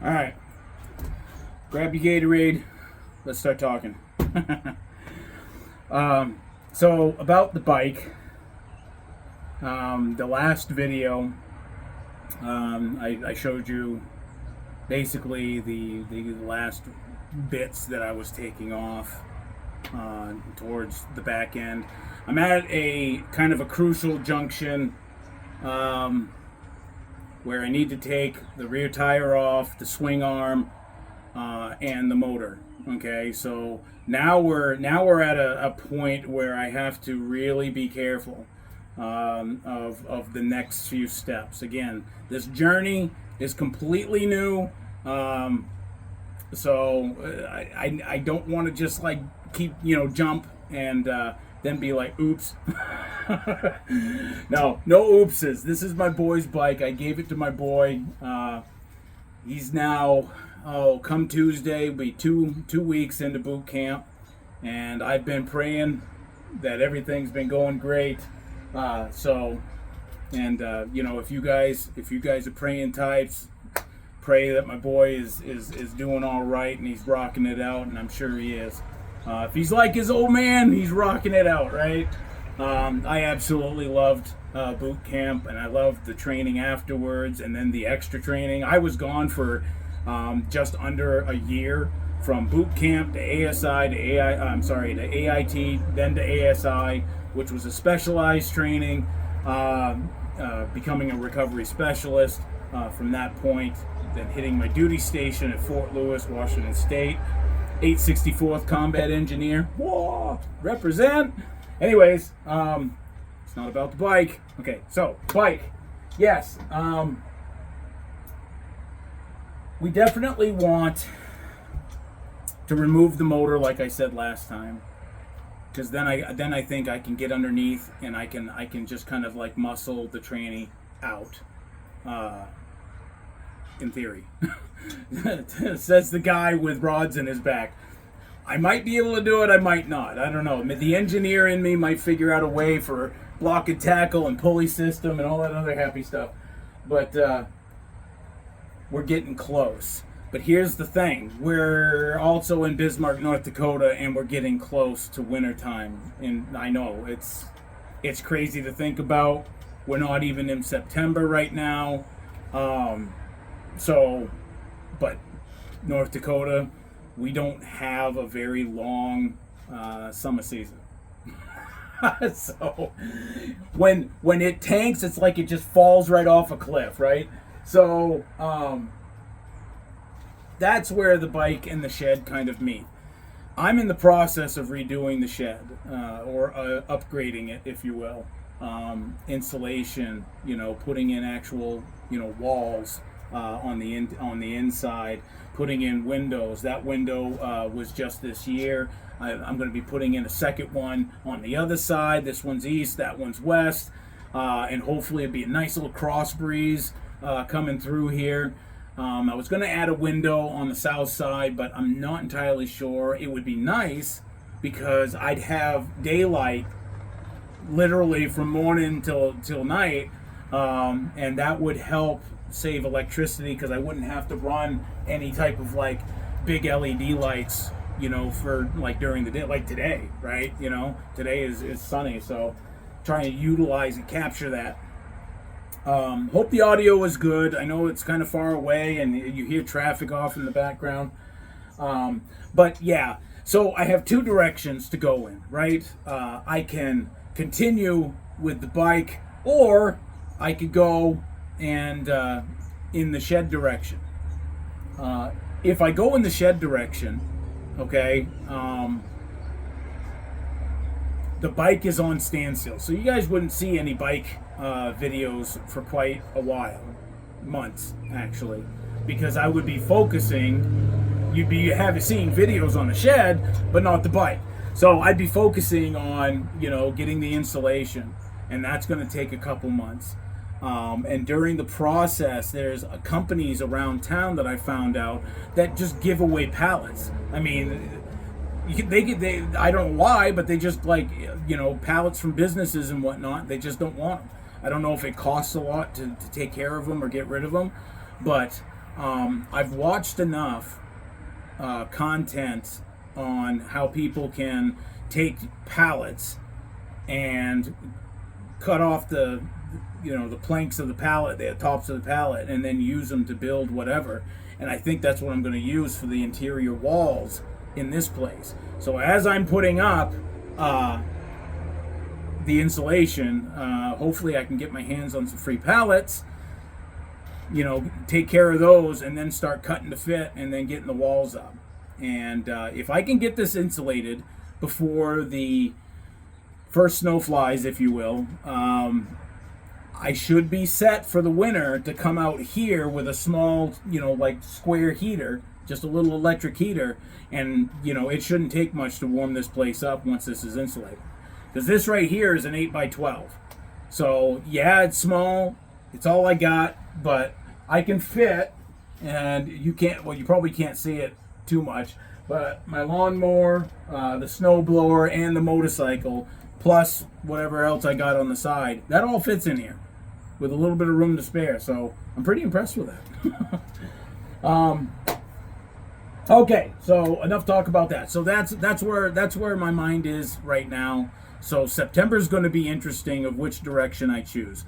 All right, grab your Gatorade. Let's start talking. So about the bike, the last video, I showed you basically the last bits that I was taking off towards the back end. I'm at a kind of a crucial junction where I need to take the rear tire off, the swing arm, and the motor. Okay, so now we're at a point where I have to really be careful of the next few steps. Again, this journey is completely new, so I don't want to just like keep jump and then be like, oops. No oopses. This is my boy's bike. I gave it to my boy. He's now, come Tuesday, will be two weeks into boot camp, and I've been praying that everything's been going great. If you guys are praying types, pray that my boy is doing all right and he's rocking it out, and I'm sure he is. If he's like his old man, he's rocking it out, right? I absolutely loved boot camp, and I loved the training afterwards, and then the extra training. I was gone for just under a year, from boot camp to ASI to to AIT, then to ASI, which was a specialized training, becoming a recovery specialist from that point, then hitting my duty station at Fort Lewis, Washington State, 864th Combat Engineer. Whoa, represent. Anyways, it's not about the bike. Okay, so bike. Yes, we definitely want to remove the motor, like I said last time, because then I think I can get underneath and I can just kind of like muscle the tranny out. In theory, says the guy with rods in his back. I might be able to do it, I might not. I don't know. The engineer in me might figure out a way for block and tackle and pulley system and all that other happy stuff. But we're getting close. But here's the thing. We're also in Bismarck, North Dakota, and we're getting close to wintertime. And I know it's crazy to think about. We're not even in September right now. But North Dakota, we don't have a very long summer season. So when it tanks, it's like it just falls right off a cliff, right? So that's where the bike and the shed kind of meet. I'm in the process of redoing the shed, or upgrading it, if you will. Insulation, putting in actual, walls on the inside, putting in windows. That window was just this year. I'm going to be putting in a second one on the other side. This one's east, that one's west, and hopefully it'll be a nice little cross breeze coming through here. I was going to add a window on the south side, but I'm not entirely sure. It would be nice because I'd have daylight literally from morning till night, and that would help save electricity because I wouldn't have to run any type of like big LED lights, for like during the day, like today, right? Today is sunny, so trying to utilize and capture that. Hope the audio is good. I know it's kind of far away and you hear traffic off in the background, but yeah, so I have two directions to go in, right? I can continue with the bike, or I could go and in the shed direction. If I go in the shed direction, okay, the bike is on standstill, so you guys wouldn't see any bike videos for quite a while, months actually, because I would be focusing. You'd be seeing videos on the shed, but not the bike. So I'd be focusing on, getting the installation, and that's going to take a couple months. And during the process, there's companies around town that I found out that just give away pallets. I mean, they I don't know why, but they just pallets from businesses and whatnot. They just don't want them. I don't know if it costs a lot to take care of them or get rid of them, but I've watched enough content on how people can take pallets and cut off the the planks of the pallet, the tops of the pallet, and then use them to build whatever. And I think that's what I'm going to use for the interior walls in this place. So as I'm putting up the insulation, hopefully I can get my hands on some free pallets, take care of those, and then start cutting to fit and then getting the walls up. And if I can get this insulated before the first snow flies, if you will, I should be set for the winter to come out here with a small, like square heater, just a little electric heater, and it shouldn't take much to warm this place up once this is insulated. Because this right here is an 8x12. So yeah, it's small, it's all I got, but I can fit, and you probably can't see it too much, but my lawnmower, the snow blower, and the motorcycle, plus whatever else I got on the side, that all fits in here with a little bit of room to spare. So I'm pretty impressed with that. Okay, so enough talk about that. So that's where my mind is right now. So September is going to be interesting of which direction I choose.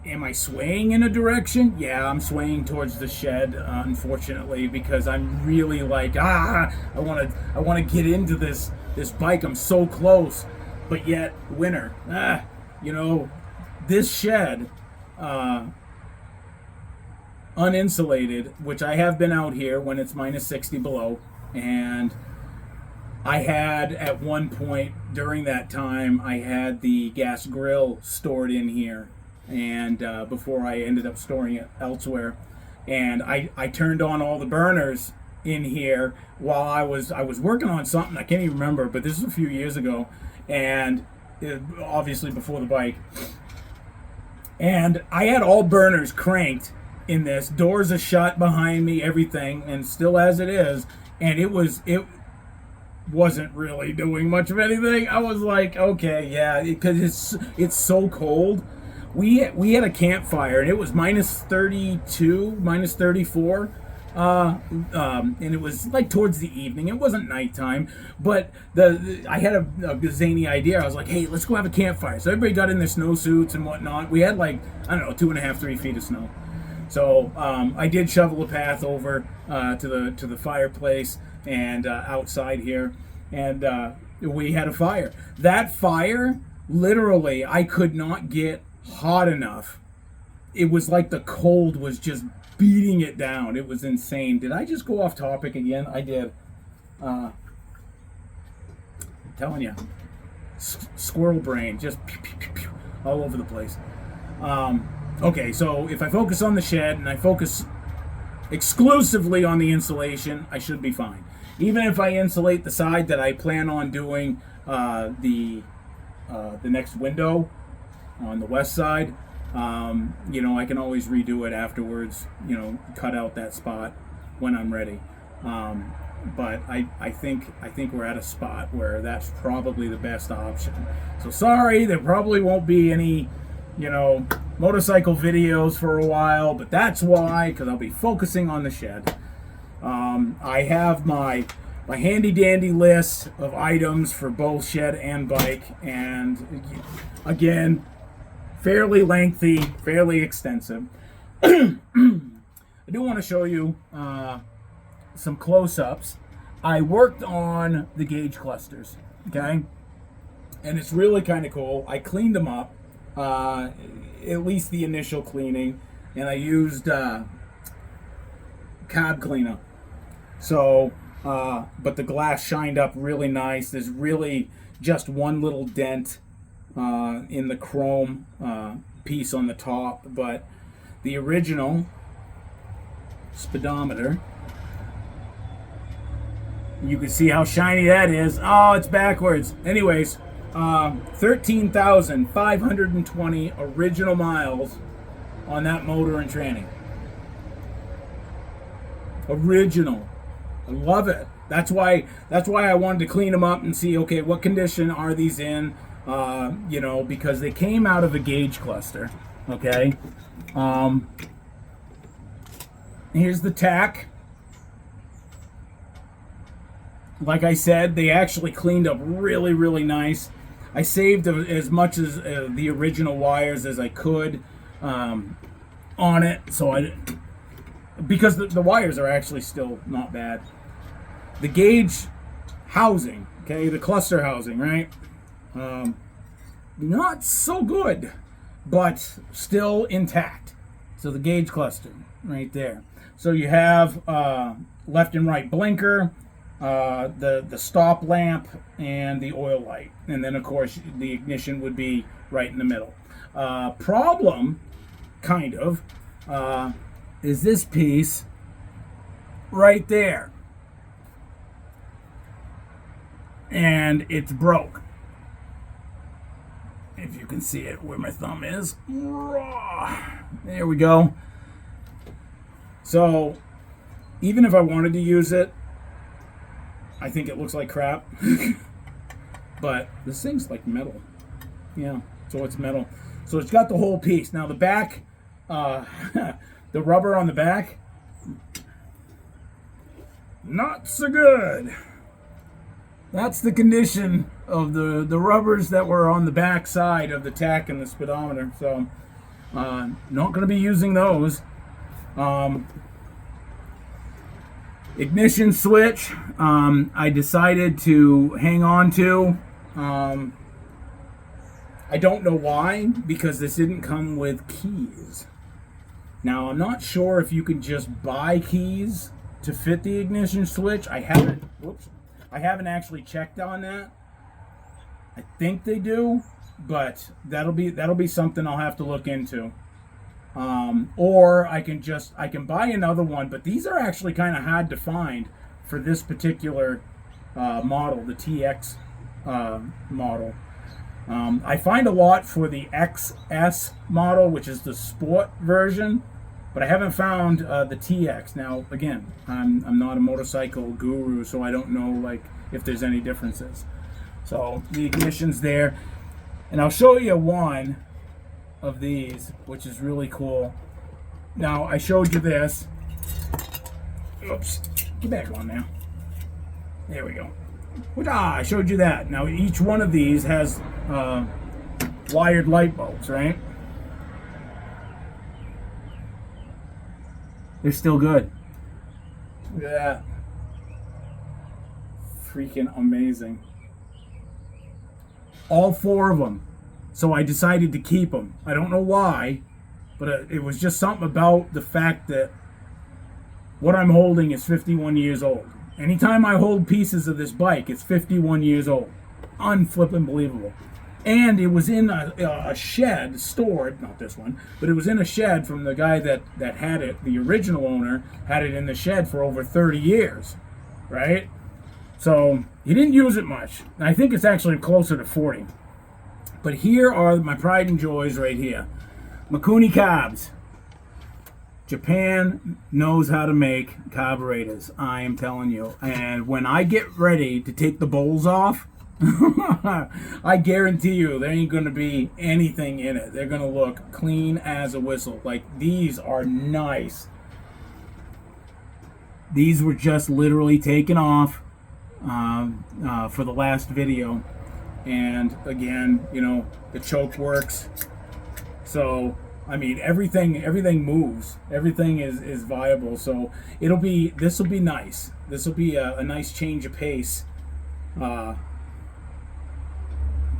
Am I swaying in a direction? Yeah, I'm swaying towards the shed, unfortunately, because I'm really like, I want to get into this bike. I'm so close, but yet winter. This shed, uninsulated, which I have been out here when it's minus 60 below, and I had at one point during that time, I had the gas grill stored in here, and before I ended up storing it elsewhere, and I turned on all the burners in here while I was working on something I can't even remember, but this is a few years ago, and obviously before the bike, and I had all burners cranked in this. Doors are shut behind me, everything, and still as it is, and it wasn't really doing much of anything. I was like, okay, yeah, because it's so cold. We had a campfire, and it was minus 32, minus 34, and it was like towards the evening. It wasn't nighttime, but I had a zany idea. I was like, hey, let's go have a campfire. So everybody got in their snowsuits and whatnot. We had like, I don't know, 2.5, 3 feet of snow. So I did shovel a path over to the fireplace and outside here, and we had a fire. That fire, literally, I could not get hot enough. It was like the cold was just beating it down. It was insane. Did I just go off topic again? I did. I'm telling you, squirrel brain, just pew, pew, pew, pew, all over the place. Okay, so if I focus on the shed and I focus exclusively on the insulation, I should be fine. Even if I insulate the side that I plan on doing the next window on the west side, I can always redo it afterwards, cut out that spot when I'm ready. But I think we're at a spot where that's probably the best option. So sorry, there probably won't be any, motorcycle videos for a while, but that's why, because I'll be focusing on the shed. I have my handy dandy list of items for both shed and bike, and again, fairly lengthy, fairly extensive. I do want to show you some close-ups. I worked on the gauge clusters, okay? And it's really kind of cool. I cleaned them up, at least the initial cleaning, and I used cab cleanup. So, but the glass shined up really nice. There's really just one little dent in the chrome piece on the top, but the original speedometer, you can see how shiny that is. Oh, it's backwards. Anyways, 13,520 original miles on that motor and tranny. Original. I love it. That's why I wanted to clean them up and see, okay, what condition are these in? Because they came out of a gauge cluster, okay? Here's the tack. Like I said, they actually cleaned up really, really nice. I saved as much as the original wires as I could on it, so because the wires are actually still not bad. The gauge housing, okay, the cluster housing, right? Not so good, but still intact. So the gauge cluster right there. So you have left and right blinker, the stop lamp, and the oil light, and then of course the ignition would be right in the middle. Problem, kind of, is this piece right there, and it's broke. If you can see it where my thumb is, there we go. So even if I wanted to use it, I think it looks like crap. But this thing's like metal. Yeah, so it's metal. So it's got the whole piece. Now the back, the rubber on the back, not so good. That's the condition of the rubbers that were on the back side of the tach and the speedometer. So not going to be using those. Ignition switch, I decided to hang on to. I don't know why, because this didn't come with keys. Now, I'm not sure if you can just buy keys to fit the ignition switch. I haven't actually checked on that. I think they do, but that'll be something I'll have to look into. Or I can buy another one, but these are actually kind of hard to find for this particular model, the TX model. I find a lot for the XS model, which is the sport version, but I haven't found the TX. Now, again, I'm not a motorcycle guru, so I don't know like if there's any differences. So the ignition's there, and I'll show you one of these, which is really cool. Now, I showed you this. Oops, get back on now. There we go. I showed you that. Now, each one of these has wired light bulbs, right? They're still good. Look at that. Freaking amazing. All four of them. So I decided to keep them. I don't know why, but it was just something about the fact that what I'm holding is 51 years old. Anytime I hold pieces of this bike, it's 51 years old. Unflippin' believable. And it was in a shed stored, not this one, but it was in a shed from the guy that had it. The original owner had it in the shed for over 30 years, right? So he didn't use it much. I think it's actually closer to 40. But here are my pride and joys right here. Mikuni carbs. Japan knows how to make carburetors, I am telling you. And when I get ready to take the bowls off, I guarantee you there ain't going to be anything in it. They're going to look clean as a whistle. Like, these are nice. These were just literally taken off for the last video. And again, you know, the choke works. So, I mean, everything moves. Everything is viable. So this will be nice. This will be a nice change of pace.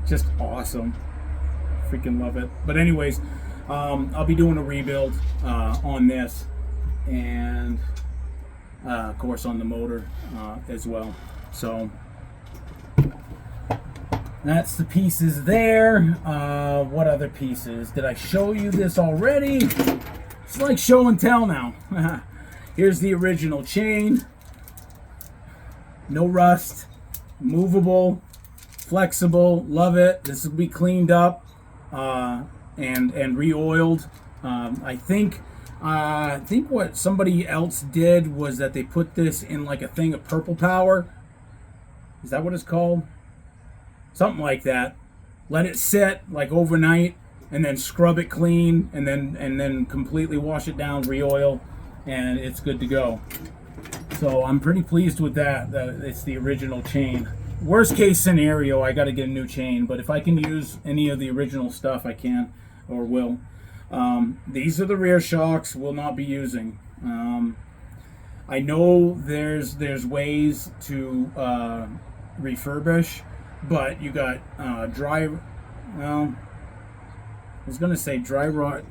Just awesome. Freaking love it. But anyways, I'll be doing a rebuild on this, and of course on the motor as well. So that's the pieces there. What other pieces? Did I show you this already? It's like show and tell now. Here's the original chain. No rust. Movable. Flexible. Love it. This will be cleaned up and re-oiled. I think what somebody else did was that they put this in like a thing of Purple Power. Is that what it's called? Something like that. Let it sit like overnight, and then scrub it clean, and then completely wash it down, re-oil. and it's good to go. So I'm pretty pleased with that it's the original chain. Worst case scenario, I got to get a new chain, but if I can use any of the original stuff, I can or will. These are the rear shocks we'll not be using. I know there's ways to refurbish, but you got dry, well, I was going to say dry rot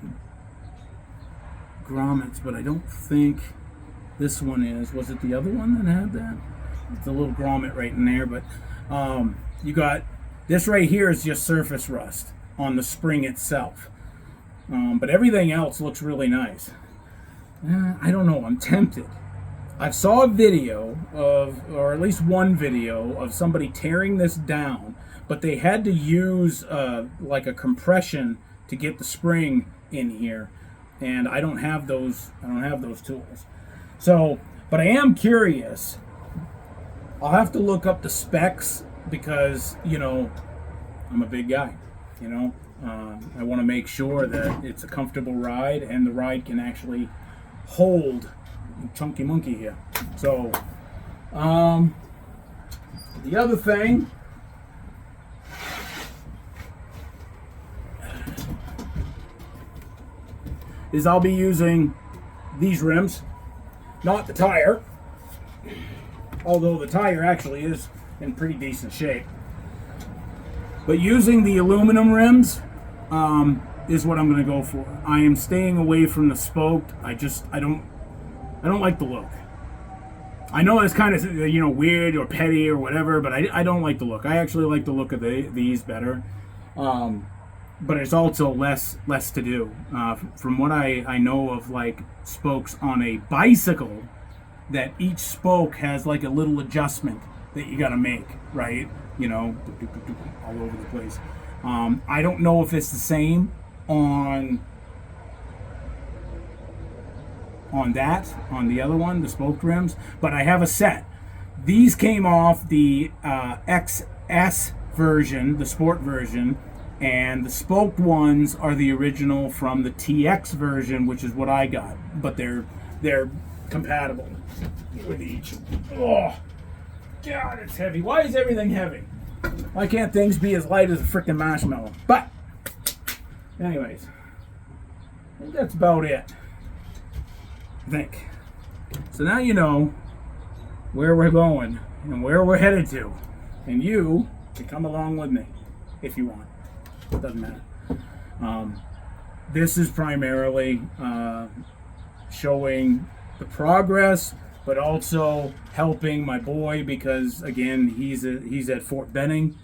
grommets, but I don't think this one is. Was it the other one that had that? It's a little grommet right in there, but you got this right here is just surface rust on the spring itself. But everything else looks really nice. I don't know, I'm tempted. I saw a video of, or at least one video of somebody tearing this down, but they had to use like a compression to get the spring in here, and I don't have those. I don't have those tools. So, but I am curious. I'll have to look up the specs because, you know, I'm a big guy. You know, I want to make sure that it's a comfortable ride and the ride can actually hold chunky monkey here. So the other thing is I'll be using these rims, not the tire, although the tire actually is in pretty decent shape, but using the aluminum rims is what I'm going to go for. I am staying away from the spoked. I don't like the look. I know it's kind of, you know, weird or petty or whatever, but I don't like the look. I actually like the look of these better. But it's also less to do. From what I know of, like, spokes on a bicycle, that each spoke has like a little adjustment that you got to make, right? You know, all over the place. I don't know if it's the same on the other one, the spoked rims, but I have a set. These came off the XS version, the sport version, and the spoked ones are the original from the TX version, which is what I got, but they're compatible with each. Oh God, it's heavy. Why is everything heavy? Why can't things be as light as a freaking marshmallow? But anyways, I think that's about it. I think. So now you know where we're going and where we're headed to, and you can come along with me if you want. It doesn't matter. This is primarily showing the progress, but also helping my boy because, again, he's at Fort Benning,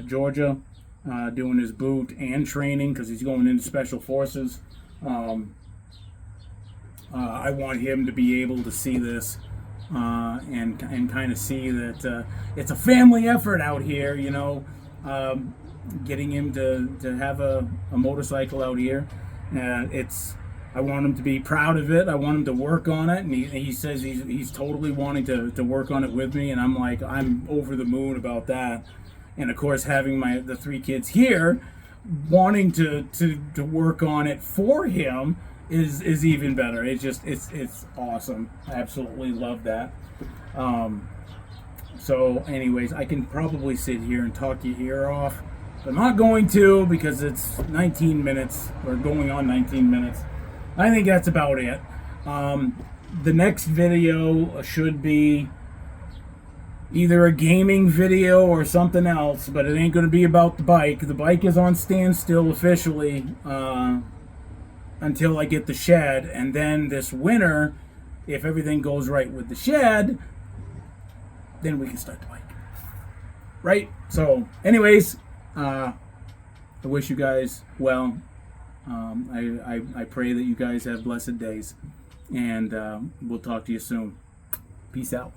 Georgia, doing his boot and training because he's going into Special Forces. I want him to be able to see this and kind of see that it's a family effort out here, you know, getting him to have a motorcycle out here. I want him to be proud of it. I want him to work on it, and he says he's totally wanting to work on it with me, and I'm like, I'm over the moon about that. And of course, having the three kids here wanting to work on it for him is even better. It's awesome. I absolutely love that. So anyways, I can probably sit here and talk your ear off, but I'm not going to because it's 19 minutes, or going on 19 minutes. I think that's about it. The next video should be either a gaming video or something else, but it ain't going to be about the bike. The bike is on standstill officially until I get the shed, and then this winter, if everything goes right with the shed, then we can start the bike. Right? So, anyways, I wish you guys well. I pray that you guys have blessed days, and we'll talk to you soon. Peace out.